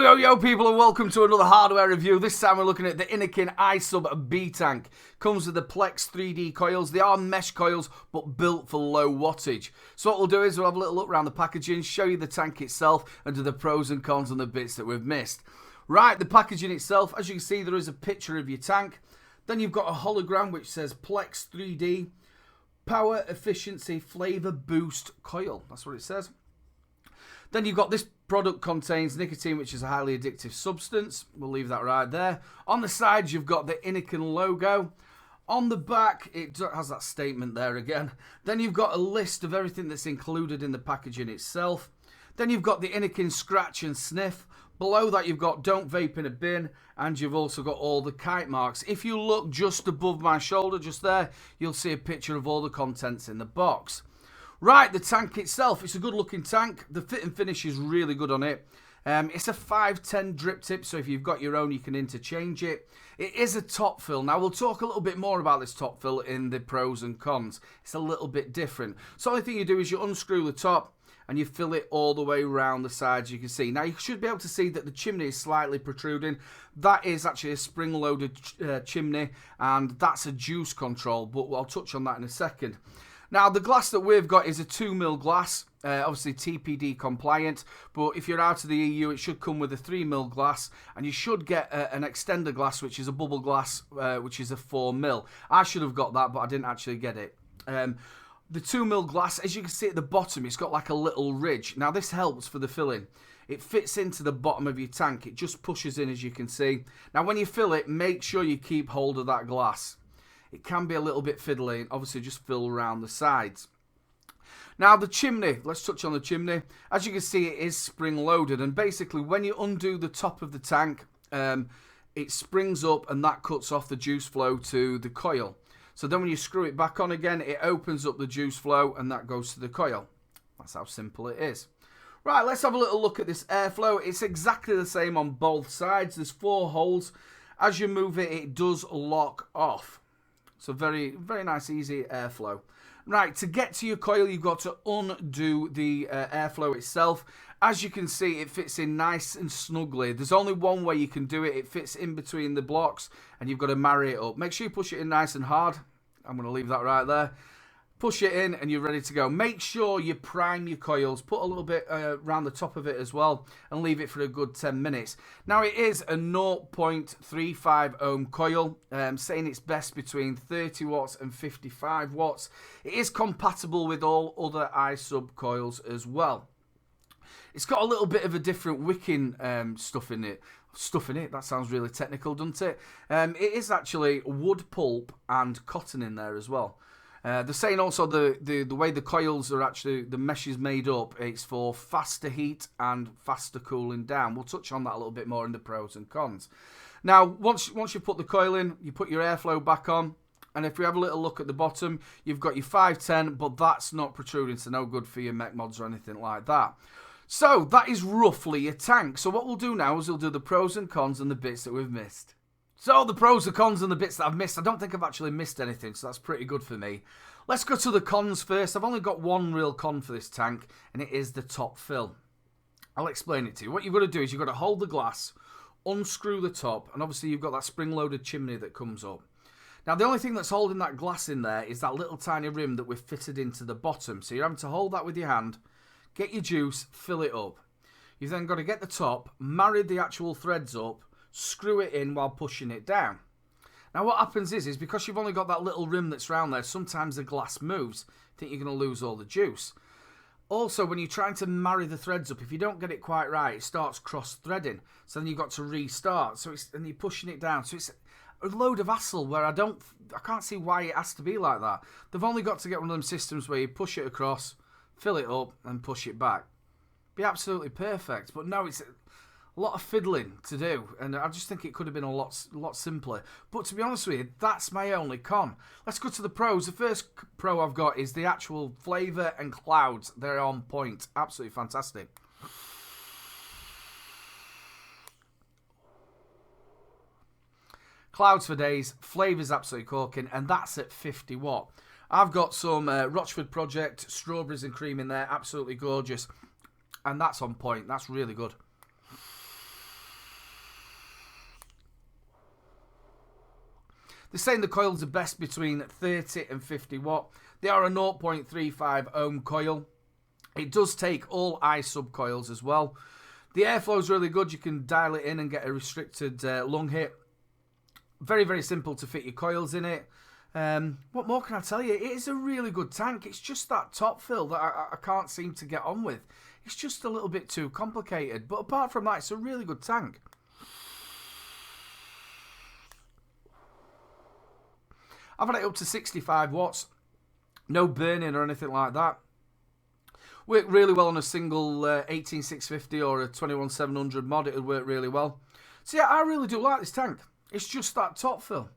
Yo, people, and welcome to another hardware review. This time we're looking at the Innokin isub B Tank. Comes with the Plex 3D coils. They are mesh coils, but built for low wattage. So what we'll do is we'll have a little look around the packaging, show you the tank itself, and do the pros and cons on the bits that we've missed. Right, the packaging itself, as you can see, there is a picture of your tank. Then you've got a hologram which says Plex 3D Power Efficiency Flavor Boost Coil. That's what it says. Then you've got this product contains nicotine, which is a highly addictive substance. We'll leave that right there. On the sides, you've got the Innokin logo. On the back, it has that statement there again. Then you've got a list of everything that's included in the packaging itself. Then you've got the Innokin scratch and sniff. Below that, you've got don't vape in a bin, and you've also got all the kite marks. If you look just above my shoulder, just there, you'll see a picture of all the contents in the box. Right, the tank itself, it's a good looking tank. The fit and finish is really good on it. It's a 510 drip tip, so if you've got your own, you can interchange it. It is a top fill. Now, we'll talk a little bit more about this top fill in the pros and cons. It's a little bit different. So the only thing you do is you unscrew the top and you fill it all the way around the sides, you can see. Now, you should be able to see that the chimney is slightly protruding. That is actually a spring-loaded chimney, and that's a juice control, but I'll touch on that in a second. Now, the glass that we've got is a 2mm glass, obviously TPD compliant, but if you're out of the EU, it should come with a 3mm glass, and you should get an extender glass, which is a bubble glass, which is a 4mm. I should have got that, but I didn't actually get it. The 2mm glass, as you can see at the bottom, it's got like a little ridge. Now, this helps for the filling. It fits into the bottom of your tank. It just pushes in, as you can see. Now, when you fill it, make sure you keep hold of that glass. It can be a little bit fiddly, and obviously just fill around the sides. Now, the chimney, let's touch on the chimney. As you can see, it is spring-loaded, and basically when you undo the top of the tank, it springs up, and that cuts off the juice flow to the coil. So then when you screw it back on again, it opens up the juice flow, and that goes to the coil. That's how simple it is. Right, let's have a little look at this airflow. It's exactly the same on both sides. There's 4 holes. As you move it, it does lock off. So very, very nice, easy airflow. Right, to get to your coil, you've got to undo the airflow itself. As you can see, it fits in nice and snugly. There's only one way you can do it. It fits in between the blocks, and you've got to marry it up. Make sure you push it in nice and hard. I'm going to leave that right there. Push it in, and you're ready to go. Make sure you prime your coils. Put a little bit around the top of it as well, and leave it for a good 10 minutes. Now, it is a 0.35 ohm coil, saying it's best between 30 watts and 55 watts. It is compatible with all other isub coils as well. It's got a little bit of a different wicking stuff in it. That sounds really technical, doesn't it? It is actually wood pulp and cotton in there as well. They're saying also the way the coils are actually, the mesh is made up, it's for faster heat and faster cooling down. We'll touch on that a little bit more in the pros and cons. Now, once you put the coil in, you put your airflow back on, and if we have a little look at the bottom, you've got your 510, but that's not protruding, so no good for your mech mods or anything like that. So, that is roughly your tank. So what we'll do now is we'll do the pros and cons and the bits that we've missed. So, the pros and cons and the bits that I've missed. I don't think I've actually missed anything, so that's pretty good for me. Let's go to the cons first. I've only got one real con for this tank, and it is the top fill. I'll explain it to you. What you've got to do is you've got to hold the glass, unscrew the top, and obviously you've got that spring-loaded chimney that comes up. Now, the only thing that's holding that glass in there is that little tiny rim that we've fitted into the bottom. So you're having to hold that with your hand, get your juice, fill it up. You've then got to get the top, marry the actual threads up, screw it in while pushing it down. Now what happens is because you've only got that little rim that's round there, sometimes the glass moves. You think you're going to lose all the juice. Also, when you're trying to marry the threads up, if you don't get it quite right, it starts cross-threading. So then you've got to restart. And you're pushing it down. So it's a load of hassle where I can't see why it has to be like that. They've only got to get one of them systems where you push it across, fill it up, and push it back. Be absolutely perfect. But no, it's a lot of fiddling to do, and I just think it could have been a lot simpler. But to be honest with you, that's my only con. Let's go to the pros. The first pro I've got is the actual flavour and clouds. They're on point. Absolutely fantastic. Clouds for days. Flavour's absolutely corking, and that's at 50 watt. I've got some Rochford Project strawberries and cream in there. Absolutely gorgeous. And that's on point. That's really good. They're saying the coils are best between 30 and 50 watt. They are a 0.35 ohm coil. It does take all isub coils as well. The airflow is really good. You can dial it in and get a restricted lung hit. Very, very simple to fit your coils in it. What more can I tell you? It is a really good tank. It's just that top fill that I can't seem to get on with. It's just a little bit too complicated. But apart from that, it's a really good tank. I've had it up to 65 watts. No burning or anything like that. Worked really well on a single 18650 or a 21700 mod. It would work really well. So yeah, I really do like this tank. It's just that top fill.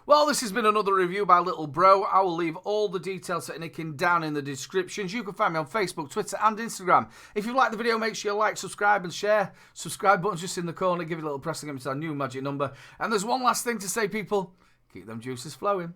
Well, this has been another review by Little Bro. I will leave all the details at Innokin down in the descriptions. You can find me on Facebook, Twitter and Instagram. If you've liked the video, make sure you like, subscribe and share. Subscribe button's just in the corner. Give it a little press and get me to our new magic number. And there's one last thing to say, people. Keep them juices flowing.